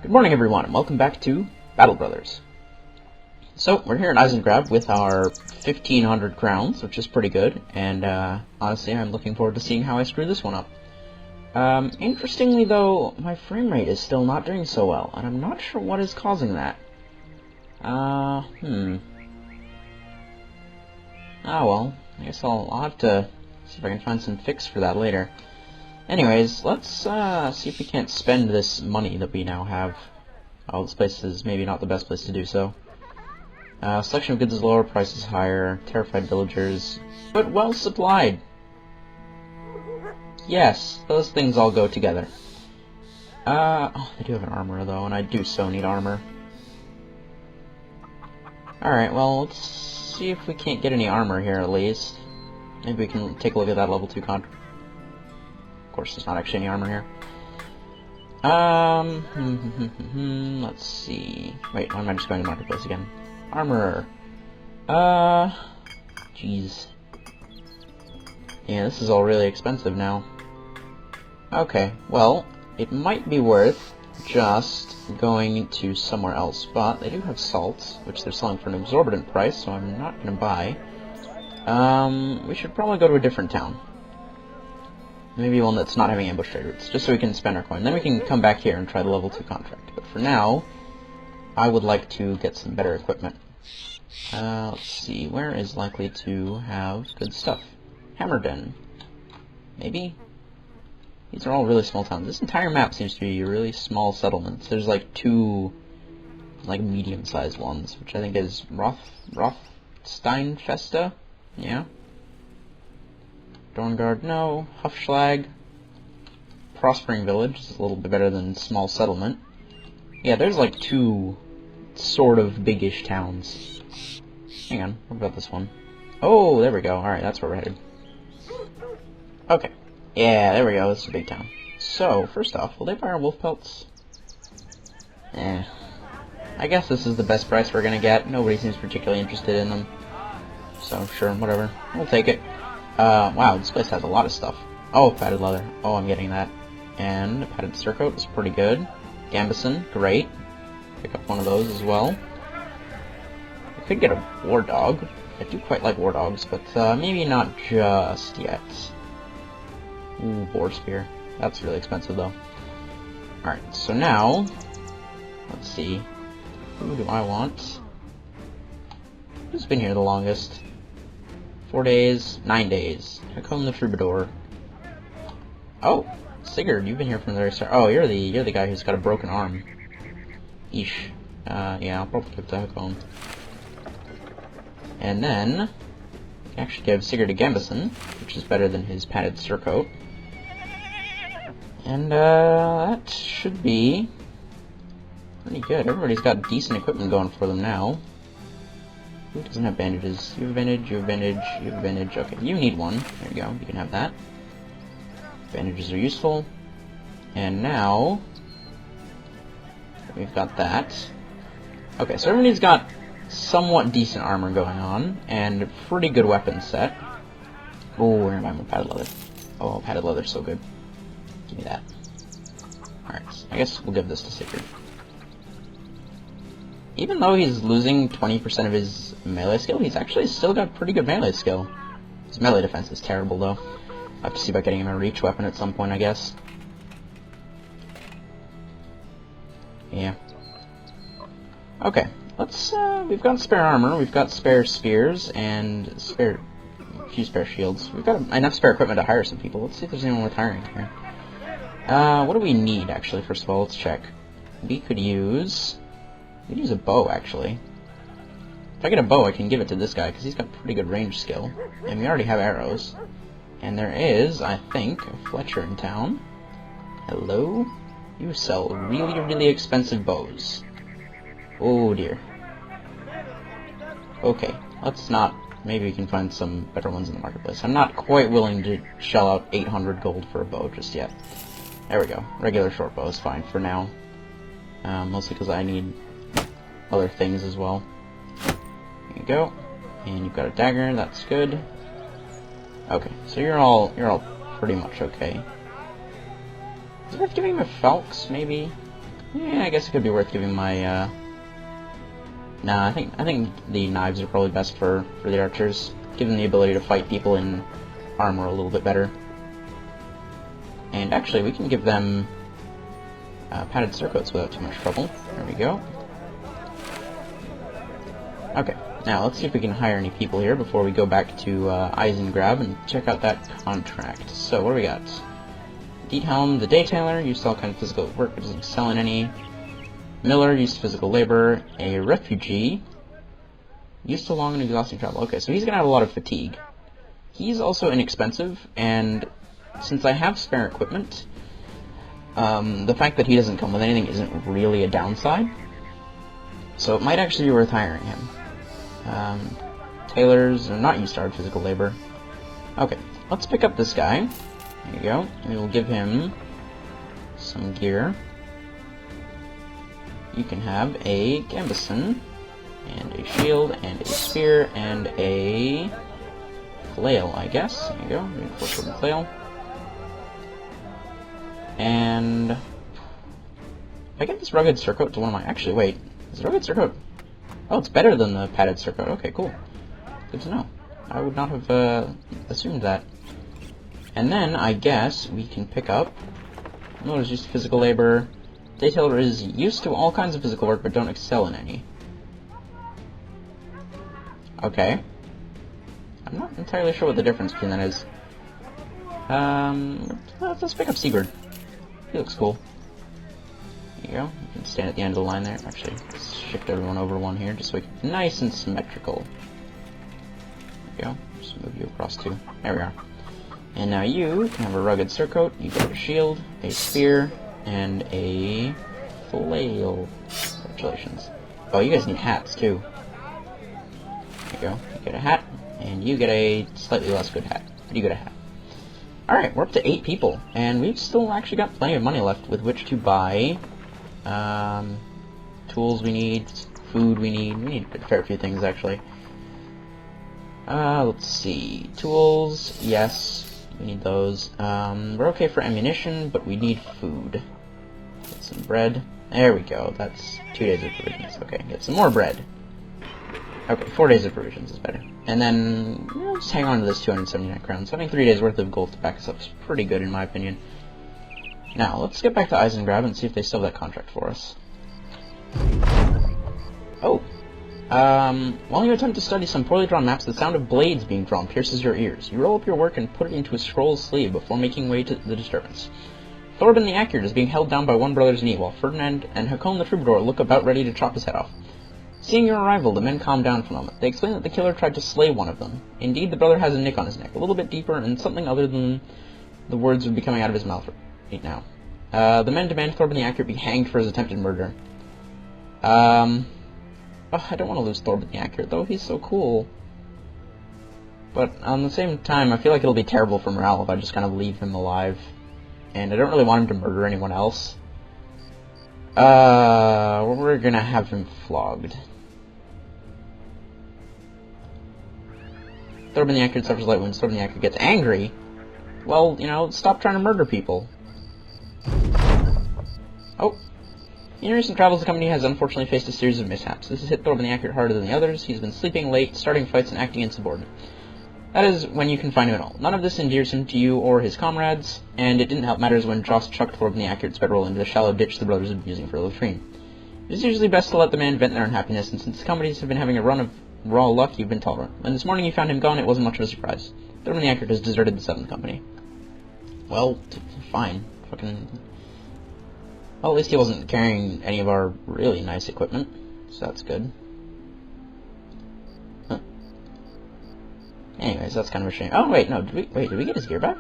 Good morning, everyone, and welcome back to Battle Brothers. So, we're here in Eisengrab with our 1,500 crowns, which is pretty good, and honestly, I'm looking forward to seeing how I screw this one up. Interestingly, though, my frame rate is still not doing so well, and I'm not sure what is causing that. Oh, well, I guess I'll have to see if I can find some fix for that later. Anyways, let's see if we can't spend this money that we now have. Oh, this place is maybe not the best place to do so. Selection of goods is lower, price is higher, terrified villagers, but well supplied. Yes, those things all go together. Oh, they do have an armor though, and I do so need armor. Alright, well, let's see if we can't get any armor here at least. Maybe we can take a look at that level 2 contract. Of course, there's not actually any armor here. Let's see. Wait, why am I just going to Marketplace again? Armor. Jeez. Yeah, this is all really expensive now. Okay, well, it might be worth just going to somewhere else, but they do have salt, which they're selling for an exorbitant price, so I'm not going to buy. We should probably go to a different town. Maybe one that's not having ambush trade routes, just so we can spend our coin. Then we can come back here and try the level 2 contract. But for now, I would like to get some better equipment. Let's see, where is likely to have good stuff? Hammerden. Maybe? These are all really small towns. This entire map seems to be really small settlements. There's like 2, like, medium-sized ones, which I think is Rothsteinfesta? Yeah. Dorngard, no. Hufschlag. Prospering Village is a little bit better than Small Settlement. Yeah, there's like 2 sort of big-ish towns. Hang on, what about this one? Oh, there we go. Alright, that's where we're headed. Okay. Yeah, there we go. This is a big town. So, first off, will they buy our wolf pelts? I guess this is the best price we're gonna get. Nobody seems particularly interested in them. So, sure, whatever. We'll take it. Wow, this place has a lot of stuff. Oh, padded leather. Oh, I'm getting that. And a padded surcoat is pretty good. Gambison, great. Pick up one of those as well. I could get a war dog. I do quite like war dogs, but maybe not just yet. Ooh, boar spear. That's really expensive though. Alright, so now, let's see. Who do I want? Who's been here the longest? 4 days, 9 days. Hakon the Troubadour. Oh, Sigurd, you've been here from the very start. Oh, you're the guy who's got a broken arm. Eesh. Yeah, I'll probably give it to Hakon. And then, I can actually give Sigurd a Gambison, which is better than his padded surcoat. And, that should be pretty good. Everybody's got decent equipment going for them now. Who doesn't have bandages? You have a bandage, you have a bandage, you have a bandage. Okay, you need one. There you go, you can have that. Bandages are useful. And now, we've got that. Okay, so everybody's got somewhat decent armor going on, and a pretty good weapon set. Oh, we're gonna buy more padded leather. Oh, padded leather's so good. Give me that. Alright, so I guess we'll give this to Sigurd. Even though he's losing 20% of his melee skill, he's actually still got pretty good melee skill. His melee defense is terrible, though. I'll have to see about getting him a reach weapon at some point, I guess. Yeah. Okay, let's, we've got spare armor, we've got spare spears, and a few spare shields. We've got enough spare equipment to hire some people. Let's see if there's anyone worth hiring here. What do we need, actually, first of all? Let's check. We could use a bow, actually. If I get a bow, I can give it to this guy, because he's got pretty good range skill. And we already have arrows. And there is, I think, a Fletcher in town. Hello? You sell really, really expensive bows. Oh, dear. Okay, let's not... Maybe we can find some better ones in the marketplace. I'm not quite willing to shell out 800 gold for a bow just yet. There we go. Regular short bow is fine for now. Mostly because I need other things as well. There you go. And you've got a dagger, that's good. Okay, so you're all pretty much okay. Is it worth giving him a Falx, maybe? Yeah, I guess it could be worth giving my, Nah, I think the knives are probably best for the archers. Give them the ability to fight people in armor a little bit better. And actually, we can give them padded surcoats without too much trouble. There we go. Okay, now let's see if we can hire any people here before we go back to Eisengrab and check out that contract. So, what do we got? Diethelm, the Daytailor, used to all kind of physical work, but doesn't excel in any. Miller, used to physical labor. A refugee, used to long and exhausting travel. Okay, so he's gonna have a lot of fatigue. He's also inexpensive, and since I have spare equipment, the fact that he doesn't come with anything isn't really a downside. So it might actually be worth hiring him. Tailors are not used to hard physical labor. Okay, let's pick up this guy. There you go. We will give him some gear. You can have a gambeson, and a shield, and a spear, and a flail, I guess. There you go, reinforced wooden flail. And if I get this rugged surcoat to one of my... Actually, wait. Is the rugged surcoat... Oh, it's better than the padded surcoat. Okay, cool. Good to know. I would not have assumed that. And then, I guess, we can pick up... Miller's used to physical labor. Daytailor is used to all kinds of physical work, but don't excel in any. Okay. I'm not entirely sure what the difference between that is. Let's pick up Sigurd. He looks cool. There you go. You can stand at the end of the line there. Actually, let's shift everyone over one here, just so we can be nice and symmetrical. There you go. Just move you across too. There we are. And now you can have a rugged surcoat. You get a shield, a spear, and a flail. Congratulations. Oh, you guys need hats too. There you go. You get a hat, and you get a slightly less good hat. But you get a hat. Alright, we're up to 8 people, and we've still actually got plenty of money left with which to buy tools we need, food we need a fair few things actually. Let's see, tools, yes, we need those. We're okay for ammunition, but we need food. Get some bread, there we go, that's 2 days of provisions. Okay, get some more bread. Okay, 4 days of provisions is better. And then, just hang on to this 279 crowns. Having 3 days worth of gold to back us up is pretty good in my opinion. Now, let's get back to Eisengrab and see if they still have that contract for us. Oh! While you attempt to study some poorly drawn maps, the sound of blades being drawn pierces your ears. You roll up your work and put it into a scroll sleeve before making way to the disturbance. Thorben the Accurate is being held down by one brother's knee, while Ferdinand and Hakon the Troubadour look about ready to chop his head off. Seeing your arrival, the men calm down for a moment. They explain that the killer tried to slay one of them. Indeed, the brother has a nick on his neck, a little bit deeper, and something other than the words would be coming out of his mouth right now. The men demand Thorben the Accurate be hanged for his attempted murder. Oh, I don't want to lose Thorben the Accurate, though. He's so cool. But on the same time, I feel like it'll be terrible for morale if I just kind of leave him alive. And I don't really want him to murder anyone else. We're gonna have him flogged. Thorben the Accurate suffers light wounds. Thorben the Accurate gets angry. Well, you know, stop trying to murder people. Oh. In recent travels, the company has unfortunately faced a series of mishaps. This has hit Thorben the Accurate harder than the others. He's been sleeping late, starting fights, and acting insubordinate. That is when you can find him at all. None of this endears him to you or his comrades, and it didn't help matters when Joss chucked Thorben the Accurate's bedroll into the shallow ditch the brothers had been using for a latrine. It is usually best to let the man vent their unhappiness, and since the companies have been having a run of raw luck, you've been tolerant. When this morning you found him gone, it wasn't much of a surprise. Thorben the Accurate has deserted the 7th Company. Well, fine. Fucking... Well, at least he wasn't carrying any of our really nice equipment, so that's good. Huh. Anyways, that's kind of a shame. Oh, wait, no, did we get his gear back?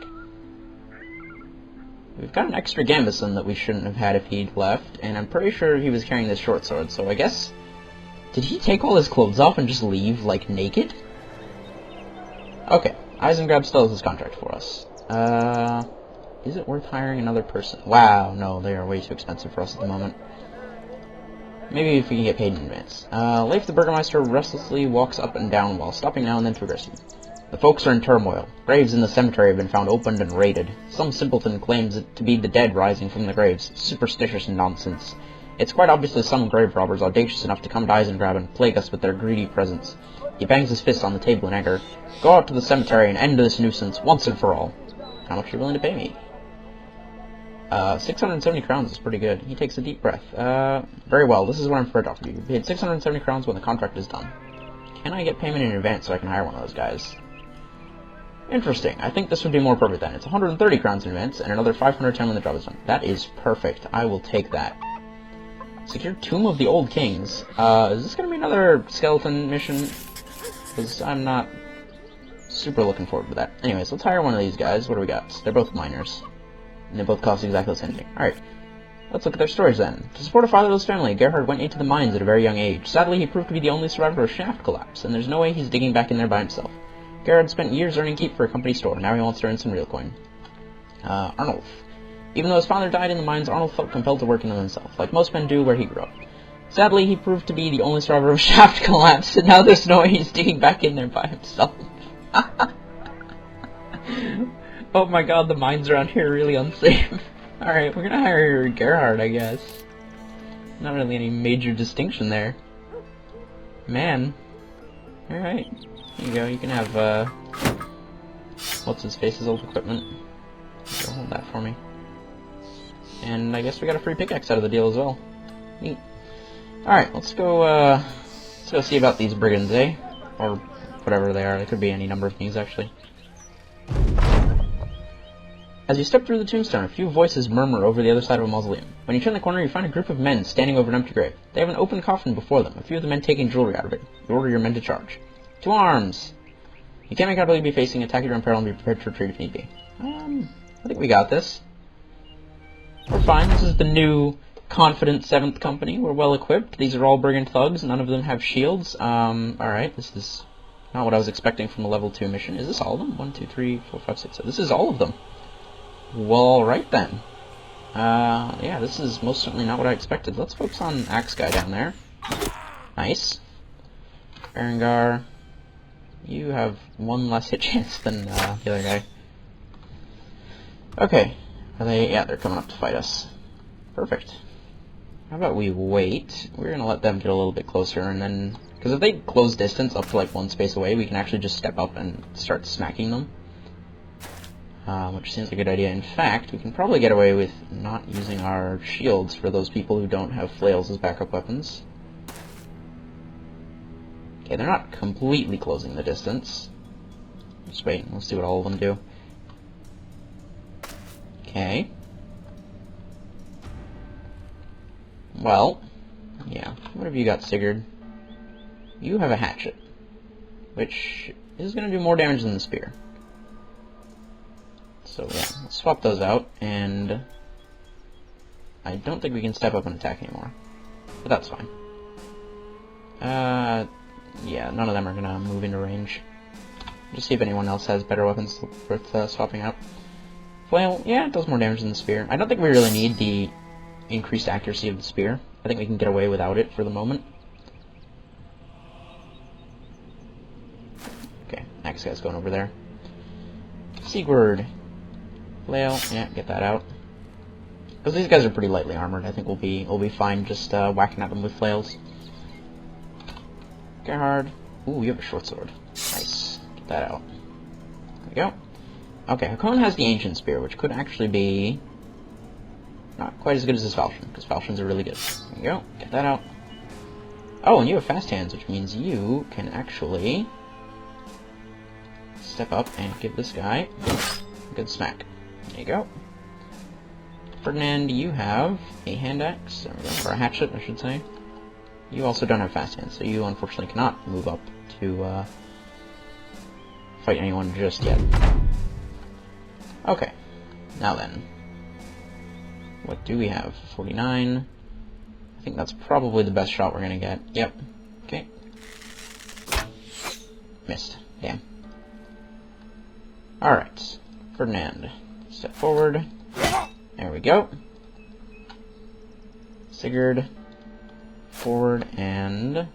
We've got an extra gambeson that we shouldn't have had if he'd left, and I'm pretty sure he was carrying this short sword, so I guess... Did he take all his clothes off and just leave, like, naked? Okay, Eisengrab still has his contract for us. Is it worth hiring another person? Wow, no, they are way too expensive for us at the moment. Maybe if we can get paid in advance. Leif the Burgermeister restlessly walks up and down while stopping now and then to address you. The folks are in turmoil. Graves in the cemetery have been found opened and raided. Some simpleton claims it to be the dead rising from the graves. Superstitious nonsense. It's quite obviously some grave robbers audacious enough to come to Eisengrab and plague us with their greedy presence. He bangs his fist on the table in anger. Go out to the cemetery and end this nuisance once and for all. How much are you willing to pay me? 670 crowns is pretty good. He takes a deep breath. Very well, this is what I'm prepared to offer you. You paid 670 crowns when the contract is done. Can I get payment in advance so I can hire one of those guys? Interesting. I think this would be more perfect then. It's 130 crowns in advance and another 510 when the job is done. That is perfect. I will take that. Secure Tomb of the Old Kings. Is this going to be another skeleton mission? Because I'm not super looking forward to that. Anyways, let's hire one of these guys. What do we got? They're both miners. And they both cost exactly the same thing. Alright. Let's look at their stories then. To support a fatherless family, Gerhard went into the mines at a very young age. Sadly, he proved to be the only survivor of shaft collapse, and there's no way he's digging back in there by himself. Gerhard spent years earning keep for a company store. Now he wants to earn some real coin. Arnulf. Even though his father died in the mines, Arnulf felt compelled to work in them himself, like most men do where he grew up. Sadly, he proved to be the only survivor of shaft collapse, and now there's no way he's digging back in there by himself. Oh my god, the mines around here are really unsafe. Alright, we're gonna hire Gerhard, I guess. Not really any major distinction there. Man. Alright. Here you go, you can have, what's-his-face's old equipment. Go hold that for me. And I guess we got a free pickaxe out of the deal as well. Neat. Alright, let's go see about these brigands, eh? Or whatever they are. They could be any number of things, actually. As you step through the tombstone, a few voices murmur over the other side of a mausoleum. When you turn the corner, you find a group of men standing over an empty grave. They have an open coffin before them, a few of the men taking jewelry out of it. You order your men to charge. To arms! You can't make out who you'll be facing, attack your own peril, and be prepared to retreat if need be. I think we got this. We're fine. This is the new, confident 7th Company. We're well equipped. These are all brigand thugs. None of them have shields. Alright, this is not what I was expecting from a level 2 mission. Is this all of them? 1, 2, 3, 4, 5, 6, 7. This is all of them. Well, alright then. Yeah, this is most certainly not what I expected. Let's focus on Axe Guy down there. Nice. Berengar, you have one less hit chance than the other guy. Okay. Are they? Yeah, they're coming up to fight us. Perfect. How about we wait? We're gonna let them get a little bit closer, and then... Because if they close distance up to like one space away, we can actually just step up and start smacking them. Which seems like a good idea. In fact, we can probably get away with not using our shields for those people who don't have flails as backup weapons. Okay, they're not completely closing the distance. Just wait, we'll see what all of them do. Okay. Well, yeah. What have you got, Sigurd? You have a hatchet, which is going to do more damage than the spear. So yeah, let's swap those out, and I don't think we can step up and attack anymore. But that's fine. Yeah, none of them are going to move into range. Just see if anyone else has better weapons worth swapping out. Flail, yeah, it does more damage than the spear. I don't think we really need the increased accuracy of the spear. I think we can get away without it for the moment. Okay, next guy's going over there. Sigurd. Flail, yeah, get that out. Because these guys are pretty lightly armored, I think we'll be fine just whacking at them with flails. Gerhard. Ooh, you have a short sword. Nice. Get that out. There we go. Okay, Hakon has the ancient spear, which could actually be not quite as good as his falchion, because falchions are really good. There you go. Get that out. Oh, and you have fast hands, which means you can actually step up and give this guy a good smack. There you go. Ferdinand, you have a hand axe, there we go, or a hatchet, I should say. You also don't have fast hands, so you unfortunately cannot move up to fight anyone just yet. Okay, now then. What do we have? 49. I think that's probably the best shot we're gonna get. Yep. Okay. Missed. Damn. Alright. Ferdinand. Step forward. There we go. Sigurd. Forward and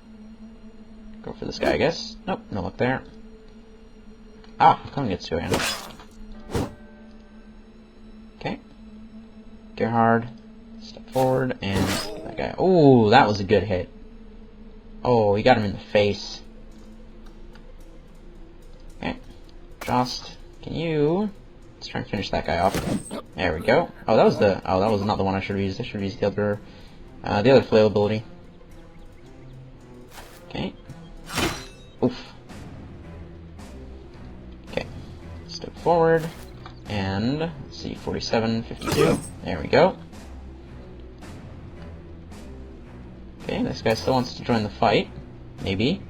go for this guy, I guess. Nope, no luck there. Ah, Hakon gets two hands. Okay. Gerhard, step forward and get that that guy. Oh, that was a good hit. Oh, he got him in the face. Okay. Jost, can you... Let's try and finish that guy off. There we go. Oh, that was the... Oh, that was not the one I should have used. I should have used the other flail ability. Okay. Oof. Okay. Step forward. And, let's see, 47, 52. There we go. Okay, this guy still wants to join the fight. Maybe.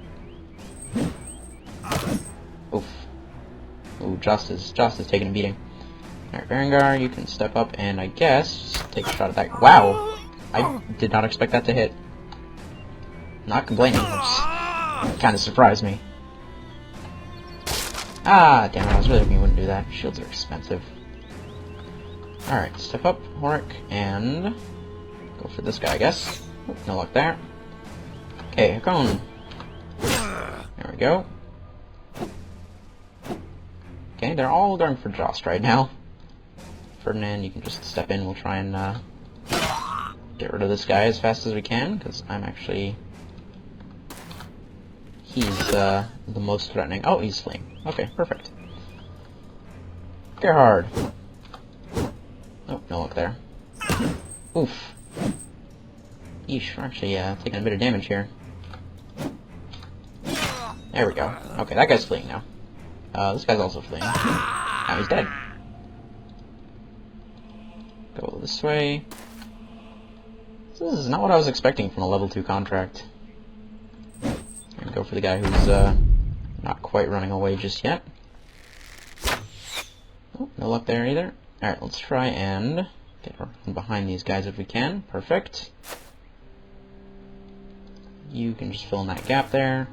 Oof. Ooh, Jost is taking a beating. Alright, Berengar, you can step up and I guess take a shot at that. Wow! I did not expect that to hit. Not complaining, it kind of surprised me. Ah, damn it, I was really hoping you wouldn't do that. Shields are expensive. Alright, step up, Horik, and go for this guy, I guess. Oop, no luck there. Okay, Hakon. There we go. Okay, they're all going for Jost right now. Ferdinand, you can just step in. We'll try and get rid of this guy as fast as we can, because I'm actually... He's the most threatening. Oh, he's fleeing. Okay, perfect. Gerhard. Oh, no luck there. Oof. Yeesh, we're actually taking a bit of damage here. There we go. Okay, that guy's fleeing now. This guy's also fleeing. Now he's dead. Go this way. This is not what I was expecting from a level 2 contract. And go for the guy who's not quite running away just yet. Oh, no luck there either. Alright, let's try and get behind these guys if we can. Perfect. You can just fill in that gap there.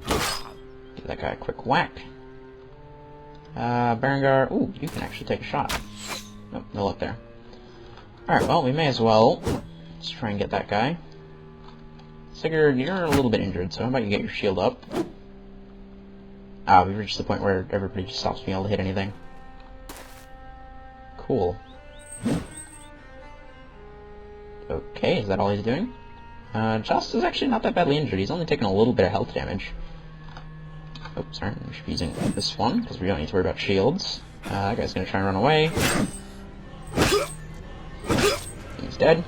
Give that guy a quick whack. Berengar, ooh, you can actually take a shot. Nope, no luck there. Alright, well, we may as well. Let's try and get that guy. Sigurd, you're a little bit injured, so how about you get your shield up? Ah, we've reached the point where everybody just stops being able to hit anything. Cool. Okay, is that all he's doing? Jost is actually not that badly injured. He's only taken a little bit of health damage. Oops, sorry. We should be using this one, because we don't need to worry about shields. That guy's gonna try and run away. He's dead.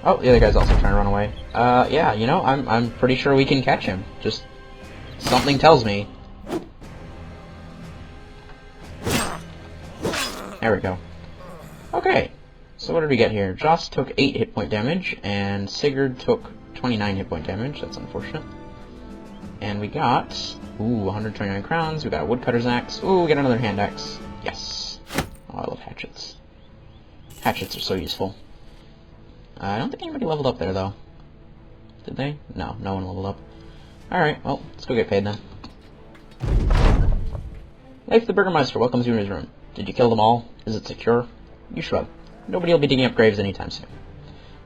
Oh, the other guy's also trying to run away. Yeah, you know, I'm pretty sure we can catch him. Just something tells me. There we go. Okay, so what did we get here? Jost took 8 hit point damage, and Sigurd took 29 hit point damage. That's unfortunate. And we got, ooh, 129 crowns. We got a woodcutter's axe. Ooh, we got another hand axe. Yes. Oh, I love hatchets. Hatchets are so useful. I don't think anybody leveled up there, though. Did they? No, no one leveled up. Alright, well, let's go get paid then. Leif the Burgermeister welcomes you in his room. Did you kill them all? Is it secure? You shrug. Nobody will be digging up graves anytime soon.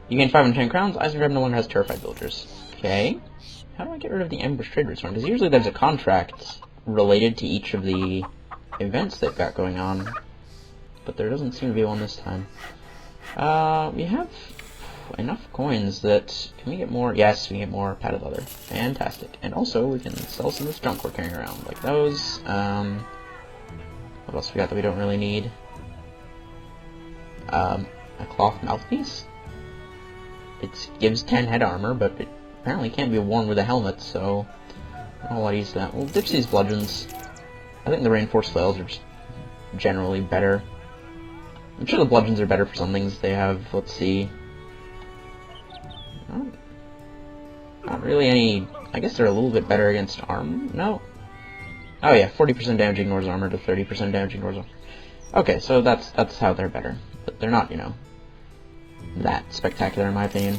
You gain 510 crowns. Eisengrab no longer has terrified villagers. Okay. How do I get rid of the ambush trade routes one? Because usually there's a contract related to each of the events they've got going on. But there doesn't seem to be one this time. We have enough coins that... Can we get more? Yes, we can get more padded leather. Fantastic. And also, we can sell some of this junk we're carrying around. Like those. What else we got that we don't really need? A cloth mouthpiece? It gives 10 head armor, but it apparently can't be worn with a helmet, so... I don't know what I use that. Well, ditch these bludgeons. I think the reinforced flails are just generally better. I'm sure the bludgeons are better for some things they have. Let's see. Not really any... I guess they're a little bit better against armor. No. Oh yeah, 40% damage ignores armor to 30% damage ignores armor. Okay, so that's how they're better. But they're not, you know, that spectacular in my opinion.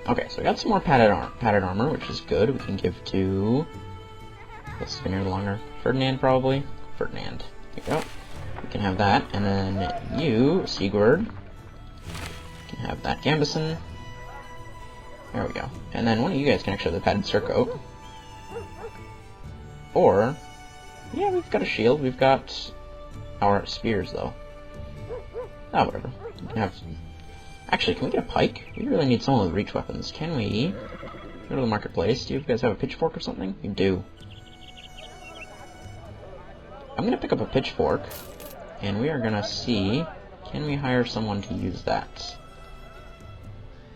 Okay, so we got some more padded armor, which is good. We can give to... Let's spin here longer. Ferdinand, probably? Ferdinand. There you go. We can have that, and then you, Sigurd, can have that Gambison. There we go. And then one of you guys can actually have the padded surcoat. Or, yeah, we've got a shield. We've got our spears, though. Oh, whatever. We can have... Actually, can we get a pike? We really need some of the reach weapons. Can we go to the marketplace? Do you guys have a pitchfork or something? You do. I'm gonna pick up a pitchfork, and we are gonna see, can we hire someone to use that?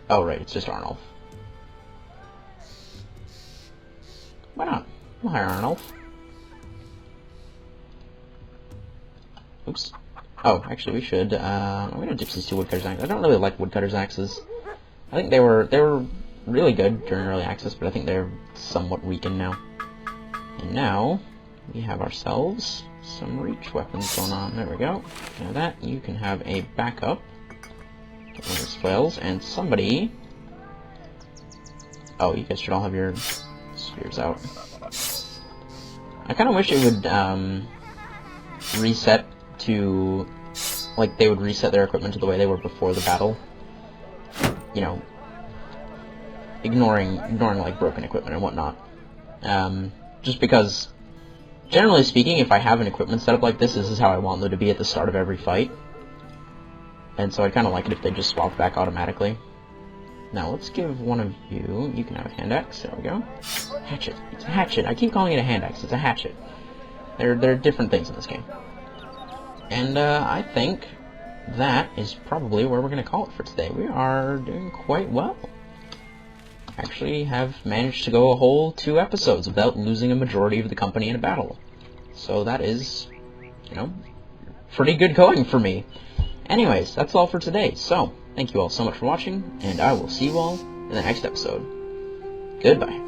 Oh, right, it's just Arnulf. Why not? We'll hire Arnulf. Oops. Oh, actually, we should. I'm gonna ditch these two woodcutter's axes. I don't really like woodcutter's axes. I think they were really good during early access, but I think they're somewhat weakened now. And now we have ourselves some reach weapons going on. There we go. Now that you can have a backup. Get one of those flails, and somebody. Oh, you guys should all have your spears out. I kind of wish it would reset to, like, they would reset their equipment to the way they were before the battle. You know, ignoring like broken equipment and whatnot. Just because, generally speaking, if I have an equipment setup like this is how I want them to be at the start of every fight. And so I'd kind of like it if they just swapped back automatically. Now let's give one of you. You can have a hand axe. There we go. Hatchet. It's a hatchet. I keep calling it a hand axe. It's a hatchet. There are different things in this game. And I think that is probably where we're going to call it for today. We are doing quite well. Actually have managed to go a whole 2 episodes without losing a majority of the company in a battle. So that is, you know, pretty good going for me. Anyways, that's all for today. So, thank you all so much for watching, and I will see you all in the next episode. Goodbye.